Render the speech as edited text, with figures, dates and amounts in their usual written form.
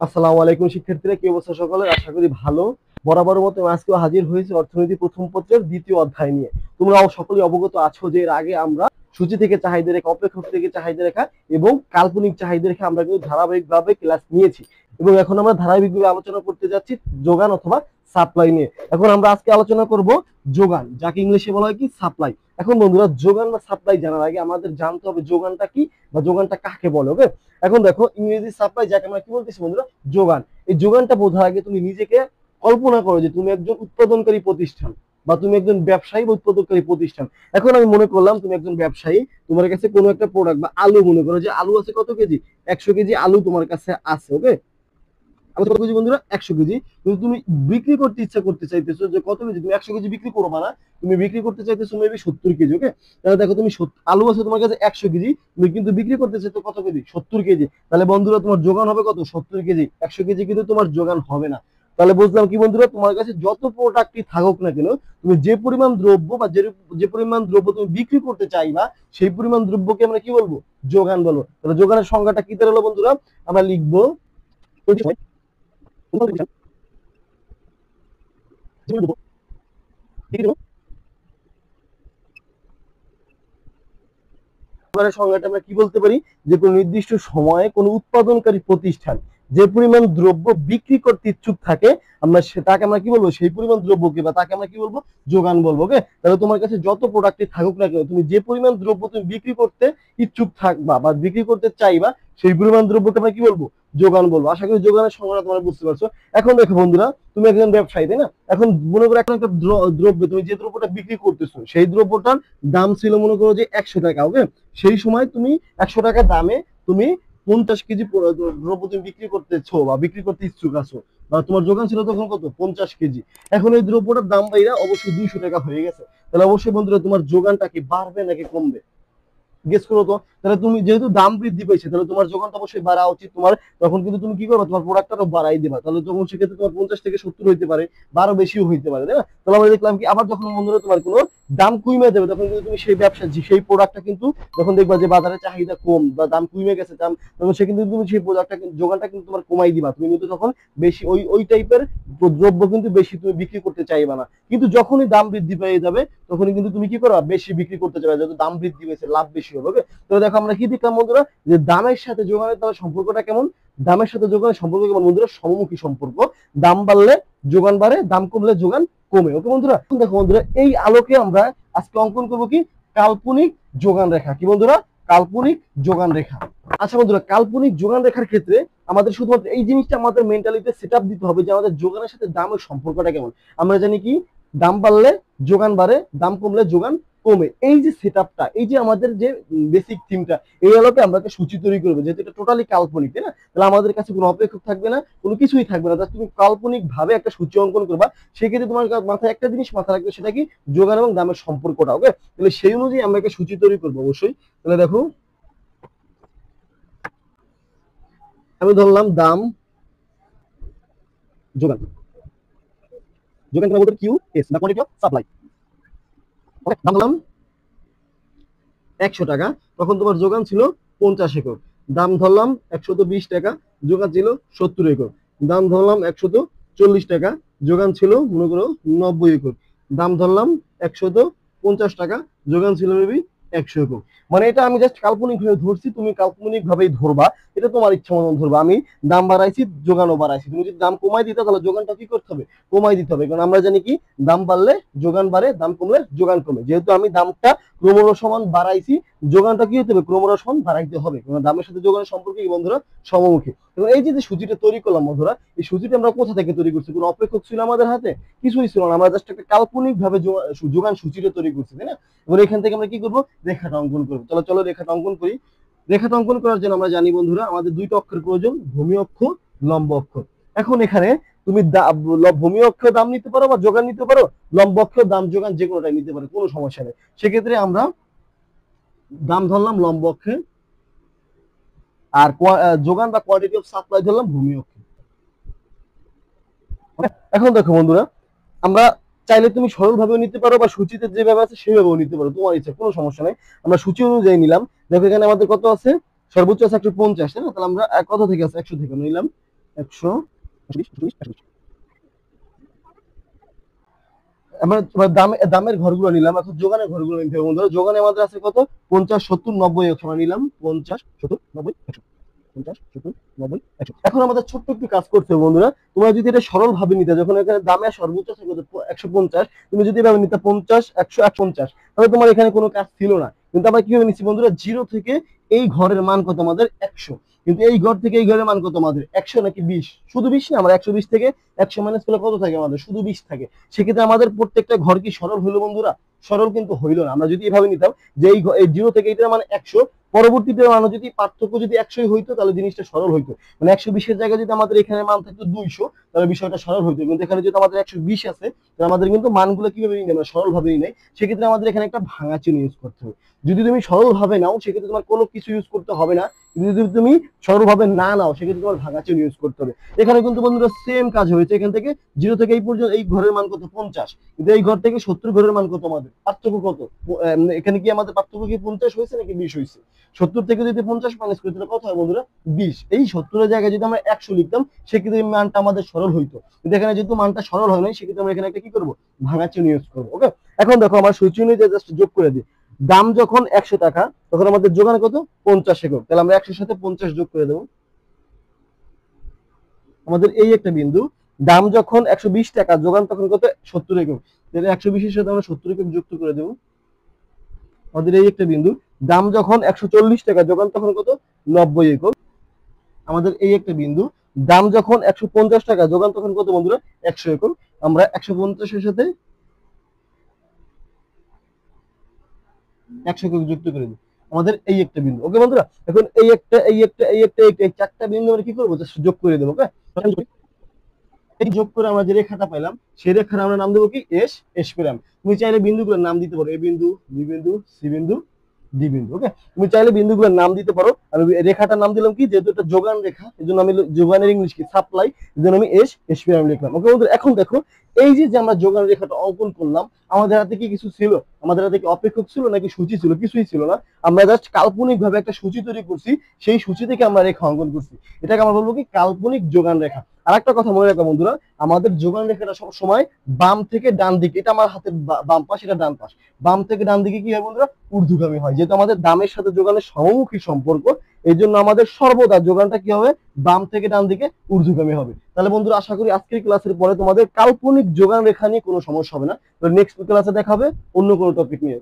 আসসালামু আলাইকুম শিক্ষার্থীরা, কি অবস্থা সকলের? আশা করি ভালো। বরাবরের মতো আজকেও হাজির হয়েছে অর্থনীতি প্রথম পত্রের দ্বিতীয় অধ্যায় নিয়ে। তোমরাও সকলেই অবগত আছো যে এর আগে আমরা সূচি থেকে চাহিদা রেখা, অপেক্ষক থেকে চাহিদা রেখা এবং কাল্পনিক চাহিদা রেখা আমরা কিন্তু ধারাবাহিকভাবে ক্লাস নিয়েছি এবং এখন আমরা ধারাবাহিকভাবে আলোচনা করতে যাচ্ছি যোগান অথবা সাপ্লাই নিয়ে। এখন আমরা আজকে আলোচনা করব যোগান, যাকে ইংলিশে বলা হয় কি সাপ্লাই। এখন বন্ধুরা, যোগান বা সাপ্লাই জানার আগে আমাদের জানতে হবে যোগানটা কি বা যোগানটা কাকে বলে। ওকে, এখন দেখো ইংরেজি সাপ্লাই যাকে আমরা কি বলতেছি বন্ধুরা, যোগান। এই যোগানটা বোঝার আগে তুমি নিজেকে কল্পনা করো যে তুমি একজন উৎপাদনকারী প্রতিষ্ঠান বা তুমি একজন ব্যবসায়ী বা উৎপাদনকারী প্রতিষ্ঠান। এখন আমি মনে করলাম তুমি একজন ব্যবসায়ী, তোমার কাছে কোনো একটা প্রোডাক্ট বা আলু, মনে করো যে আলু আছে কত কেজি, 100 কেজি আলু তোমার কাছে আছে। ওকে, কত কেজি বন্ধুরা, 100 কেজি। কিন্তু তুমি বিক্রি করতে ইচ্ছা করতে চাইতেছো যে কত কেজি, তুমি 100 কেজি বিক্রি করবা না, তুমি বিক্রি করতে চাইতেছো মেবি 70 কেজি। ওকে, তাহলে দেখো তুমি আলু আছে তোমার কাছে 100 কেজি, তুমি কিন্তু বিক্রি করতে চাইছো কত কেজি, 70 কেজি। তাহলে বন্ধুরা তোমার যোগান হবে কত, 70 কেজি। 100 কেজি কিন্তু তোমার যোগান হবে না। তাহলে বুঝলাম কি বন্ধুরা, তোমার কাছে যত প্রোডাক্টই থাকুক না কেন, তুমি যে পরিমাণ দ্রব্য বা যে পরিমাণ দ্রব্য তুমি বিক্রি করতে চাইবা, সেই পরিমাণ দ্রব্যকে আমরা কি বলবো, যোগান বলবো। তাহলে যোগানের সংজ্ঞাটা কি দাঁড়ালো বন্ধুরা, আমরা লিখবো সংজ্ঞাটা আমরা কি বলতে পারি, যে কোনো নির্দিষ্ট সময়ে কোনো উৎপাদনকারী প্রতিষ্ঠান যে পরিমাণ দ্রব্য বিক্রি করতে ইচ্ছুক থাকে, আমরা তাকে আমরা কি বলবো, সেই পরিমাণ দ্রব্যকে বা তাকে আমরা কি বলবো, যোগান বলবো। ওকে, তাহলে তোমার কাছে যত প্রোডাক্টই থাকুক না কেন, তুমি যে পরিমাণ দ্রব্য তুমি বিক্রি করতে ইচ্ছুক থাকবা বা বিক্রি করতে চাইবা, সেই পরিমাণ দ্রব্যকে আমরা কি বলবো, যোগান বলবো। আশা করি যোগানের সংজ্ঞাটা তোমরা বুঝতে পারছো। এখন দেখো বন্ধুরা, তুমি একজন ব্যবসায়ী, তাই না? এখন মনে করো এখন একটা দ্রব্য, তুমি যে দ্রব্যটা বিক্রি করতেছো সেই দ্রব্যটার দাম ছিল মনে করো যে 100 টাকা। ওকে, সেই সময় তুমি 100 টাকা দামে তুমি 50 কেজি দ্রব্য তুমি বিক্রি করতেছো বা বিক্রি করতে ইচ্ছুক আছো, বা তোমার যোগান ছিল তখন কত, 50 কেজি। এখন এই দ্রব্যটার দাম বাইরা অবশ্যই 200 টাকা হয়ে গেছে। তাহলে অবশ্যই বন্ধুরা তোমার যোগানটা কি বাড়বে নাকি কমবে, গেস করো তো। তাহলে তুমি যেহেতু দাম বৃদ্ধি পেয়েছে, তাহলে তোমার যোগানটা অবশ্যই বাড়া উচিত তোমার। তখন কিন্তু তুমি কি করবে, তোমার প্রোডাক্টটাও বাড়াই দিবা। তাহলে তখন সেক্ষেত্রে তোমার 50 থেকে 70 হইতে পারে, বা আরো বেশিও হইতে পারে, তাই না? তাহলে আমরা দেখলাম কি, আবার যখন বন্ধুরা তোমার কোনো দাম কমে যাবে, তখন কিন্তু তুমি সেই ব্যবসা সেই প্রোডাক্টটা কিন্তু যখন দেখবা যে বাজারে চাহিদা কম বা দাম কমে গেছে দাম, তখন সে কিন্তু তুমি সেই প্রোডাক্টটা যোগানটা কিন্তু তোমার কমাই দিবা। তুমি কিন্তু তখন বেশি ওই ওই টাইপের দ্রব্য কিন্তু বেশি তুমি বিক্রি করতে চাইবা না। কিন্তু যখনই দাম বৃদ্ধি পেয়ে যাবে, তখনই কিন্তু তুমি কি করবা, বেশি বিক্রি করতে চাইবে, যেহেতু দাম বৃদ্ধি পেয়েছে, লাভ বেশি হবে। তো দেখো আমরা কি দেখলাম বন্ধুরা, যে দামের সাথে যোগানের তাহলে সম্পর্কটা কেমন, দামের সাথে যোগানের সম্পর্ক কেমন বন্ধুরা, সমমুখী সম্পর্ক। দাম বাড়লে যোগান বাড়ে, দাম কমলে যোগান কমে। ওকে বন্ধুরা, দেখো বন্ধুরা, এই আলোকে আমরা আজকে অঙ্কন করবো কি, কাল্পনিক যোগান রেখা। কি বন্ধুরা, কাল্পনিক যোগান রেখা। আচ্ছা বন্ধুরা, কাল্পনিক যোগান রেখার ক্ষেত্রে আমাদের শুধুমাত্র এই জিনিসটা আমাদের মেন্টালিতে সেট আপ দিতে হবে যে আমাদের যোগানের সাথে দামের সম্পর্কটা কেমন। আমরা জানি কি, দাম বাড়লে যোগান বাড়ে, দাম কমলে যোগান কমে। এই যে সেটআপটা, এই যে আমাদের যে বেসিক থিমটা, এই আলোকে আমরা একটা সূচি তৈরি করবো, যেহেতু এটা টোটালি কাল্পনিক, তাই না? তাহলে আমাদের কাছে কোনো অপেক্ষক থাকবে না, কোনো কিছুই থাকবে না, তুমি কাল্পনিক ভাবে একটা সূচি অঙ্কন করবা। সেক্ষেত্রে তোমার মাথায় একটা জিনিস মাথায় রাখবে, সেটা কি, যোগান এবং দামের সম্পর্কটা। ওকে, তাহলে সেই অনুযায়ী আমরা একটা সূচি তৈরি করবো অবশ্যই। তাহলে দেখো, আমি ধরলাম দাম, যোগান, যোগান আমরা বলতে কিউ এস বা কোয়ান্টিটি অফ সাপ্লাই। ওকে, দাম ধরলাম 100 টাকা, তখন তোমার যোগান ছিল 50 একর। দাম ধরলাম 120 টাকা, যোগান ছিল 70 একর। দাম ধরলাম 140 টাকা, যোগান ছিল মনে করো 90 একর। দাম ধরলাম 150 টাকা, যোগান ছিল মেবি 100 একর। মানে এটা আমি জাস্ট কাল্পনিক ভাবে ধরছি, তুমি কাল্পনিক ভাবেই ধরবা, এটা তোমার ইচ্ছা মতন ধরবা। আমি দাম বাড়াইছি, যোগানও বাড়াইছি। তুমি যদি দাম কমাই দিতে, তাহলে যোগানটা কি করতে হবে, কমাই দিতে হবে। কারণ আমরা জানি কি, দাম বাড়লে যোগান বাড়ে, দাম কমলে যোগান কমে। যেহেতু আমি দামটা ক্রমসমান বাড়াইছি, যোগানটা কি হতে হবে, ক্রমসমান বাড়াইতে হবে। কারণ দামের সাথে যোগানের সম্পর্ক কি বন্ধুরা, সমমুখী। এবং এই যে সূচিটা তৈরি করলাম বন্ধুরা, এই সূচিটা আমরা কোথা থেকে তৈরি করছি, কোনো অপেক্ষক ছিল আমাদের হাতে, কিছুই ছিল না। আমরা জাস্ট একটা কাল্পনিক ভাবে যোগান সূচিটা তৈরি করছি, তাই না? এবার এখান থেকে আমরা কি করবো, রেখাটা অঙ্কন করবো। চলো চলো রেখাটা অঙ্কন করি। রেখাটা অঙ্কন করার জন্য আমরা জানি বন্ধুরা, আমাদের দুইটা অক্ষর প্রয়োজন, ভূমি অক্ষ, লম্ব অক্ষ। এখন এখানে তুমি ভূমি অক্ষ দাম নিতে পারো বা যোগান নিতে পারো, লম্ব অক্ষ দাম যোগান যে কোনোটাই নিতে পারো, কোনো সমস্যা নেই। সেক্ষেত্রে আমরা দাম ধরলাম লম্ব অক্ষে, আর যোগান বা কোয়ান্টিটি অফ সাপ্লাই ধরলাম ভূমি অক্ষে। এখন দেখো বন্ধুরা, আমরা চাইলে তুমি সরল ভাবেও নিতে পারো বা সূচিতে যেভাবে আছে সেভাবেও নিতে পারো, তোমার ইচ্ছা, কোনো সমস্যা নেই। আমরা সূচি অনুযায়ী নিলাম। দেখো এখানে আমাদের কত আছে, সর্বোচ্চ আছে 150, তাই না? তাহলে আমরা কত থেকে আছে, 100 থেকে নিলাম। 100, 120, 120, 120। আমরা দামের ঘরগুলো নিলাম, এখন যোগানের ঘরগুলো নিতে হবে বন্ধুরা। যোগানে আমাদের আছে কত? 50, 70, 90, 100 আমরা নিলাম 50, 70, 90, 100। 50, 70, 90, 100। এখন আমাদের ছোট্ট একটু কাজ করতে হবে বন্ধুরা। তোমরা যদি এটা সরল ভাবে নিতে, যখন এখানে দামে সর্বোচ্চ আছে কত? 150, তুমি যদি এভাবে নিতে 50, 100, 150, তাহলে তোমার এখানে কোনো কাজ ছিল না। কিন্তু আমরা কিভাবে নিচ্ছি বন্ধুরা? জিরো থেকে এই ঘরের মান কত আমাদের? 100। কিন্তু এই ঘর থেকে এই ঘরের মান কত আমাদের? 100 নাকি 20? শুধু 20 না, আমরা 120 থেকে 100 মাইনাস করলে কত থাকে আমাদের? শুধু 20 থাকে। সেক্ষেত্রে আমাদের প্রত্যেকটা ঘর কি সরল হইলো বন্ধুরা? সরল কিন্তু হইলো না। আমরা যদি এভাবে নিতাম যে এই জিরো থেকে এইটার মানে 100, পরবর্তীতে মানে যদি পার্থক্য যদি 100 হইতো তাহলে জিনিসটা সরল হইতো। মানে 120 এর জায়গায় যদি আমাদের এখানে মান থাকতো 200, তাহলে বিষয়টা সরল হইতো। কিন্তু এখানে যদি আমাদের 120 আছে, তাহলে আমাদের কিন্তু মানগুলো কিভাবে নিই আমরা? সরল ভাবে নিই। সেক্ষেত্রে আমাদের এখানে একটা ভাঙা চিহ্ন ইউজ করতে হবে। যদি তুমি সরল ভাবে নাও সেক্ষেত্রে তোমার কোনো কিছু ইউজ করতে হবে না। কিন্তু যদি তুমি সরল ভাবে না নাও সেক্ষেত্রে তোমার ভাঙা চিহ্ন ইউজ করতে হবে। এখানে কিন্তু বন্ধুরা সেম কাজ হয়েছে। এখান থেকে জিরো থেকে এই পর্যন্ত এই ঘরের মান কত? 50। কিন্তু এই ঘর থেকে 70 ঘরের মান কত আমাদের? পার্থক্য কত? এখানে কি আমাদের পার্থক্য কি 50 হয়েছে নাকি 20 হয়েছে? 70 থেকে যদি 50 মাইনাস করি তাহলে কত হয় বন্ধুরা? 20। এই 70 এর জায়গায় যদি আমরা 100 লিখতাম সেক্ষেত্রে মানটা আমাদের সরল হইতো। কিন্তু এখানে যেহেতু মানটা সরল হয় নাই সেক্ষেত্রে আমরা এখানে একটা কি করবো? ভাঙা চিহ্ন ইউজ করবো। ওকে, এখন দেখো আমার সুই চিহ্ন দিয়ে জাস্ট যোগ করে দিই। দাম যখন 100 টাকা তখন আমাদের যোগান কত? 50 একক। তাহলে আমরা 100 সাথে 50 যোগ করে দেবো। আমাদের এই একটা বিন্দু। দাম যখন 120 টাকা, যোগান তখন কত? 70 একক। তাহলে 120 এর সাথে আমরা 70 একক যুক্ত করে দেবো। আমাদের এই একটা বিন্দু। দাম যখন 140 টাকা, যোগান তখন কত? 90 একক। আমাদের এই একটা বিন্দু। দাম যখন 150 টাকা, যোগান তখন কত বন্ধুরা? 100 একক। আমরা 150 এর সাথে 100 একক যুক্ত করে দিই। আমাদের এই একটা বিন্দু। ওকে বন্ধুরা, এখন এই একটা, এই একটা, এই একটা, এই চারটা বিন্দু আমরা কি করবো? জাস্ট যোগ করে দেবো। ওকে, এই যোগ করে আমরা যে রেখাটা পাইলাম সেই রেখার আমরা নাম দেবো কি? এস। এস পেলাম। তুমি চাইলে বিন্দুগুলোর নাম দিতে পারো, এ বিন্দু, বি বিন্দু, সি বিন্দু, ডি বিন্দু। ওকে, তুমি চাইলে বিন্দুগুলোর নাম দিতে পারো। আমি রেখাটার নাম দিলাম কি? যেহেতু এটা যোগান রেখা এই জন্য আমি যোগানের ইংলিশ কি? সাপ্লাই। এই জন্য আমি এস। এস পেলাম লিখলাম। ওকে বন্ধুরা, এখন দেখো এই যে আমরা যোগান রেখাটা অঙ্কন করলাম, আমাদের হাতে কি কিছু ছিল? আমাদের হাতে কি অপেক্ষক ছিল নাকি সূচি ছিল? কিছুই ছিল না। আমরা জাস্ট কাল্পনিক ভাবে একটা সূচি তৈরি করছি, সেই সূচি থেকে আমরা রেখা অঙ্কন করছি। এটাকে আমরা বলবো কি? কাল্পনিক যোগান রেখা। আর একটা কথা মনে রাখবো বন্ধুরা, আমাদের যোগান রেখাটা সব সময় বাম থেকে ডান দিকে। এটা আমার হাতের বাম পাশ, এটা ডান পাশ। বাম থেকে ডান দিকে কি হয় বন্ধুরা? ঊর্ধ্বগামী হয়। যেহেতু আমাদের দামের সাথে যোগানের সমমুখী সম্পর্ক, এই জন্য আমাদের সর্বদা যোগানটা কি হবে? বাম থেকে ডান দিকে ঊর্ধ্বগামী হবে। তাহলে বন্ধুরা আশা করি আজকের ক্লাসের পরে তোমাদের কাল্পনিক যোগান রেখা নিয়ে কোনো সমস্যা হবে না। তো নেক্সট ক্লাসে দেখা হবে অন্য কোনো টপিক নিয়ে।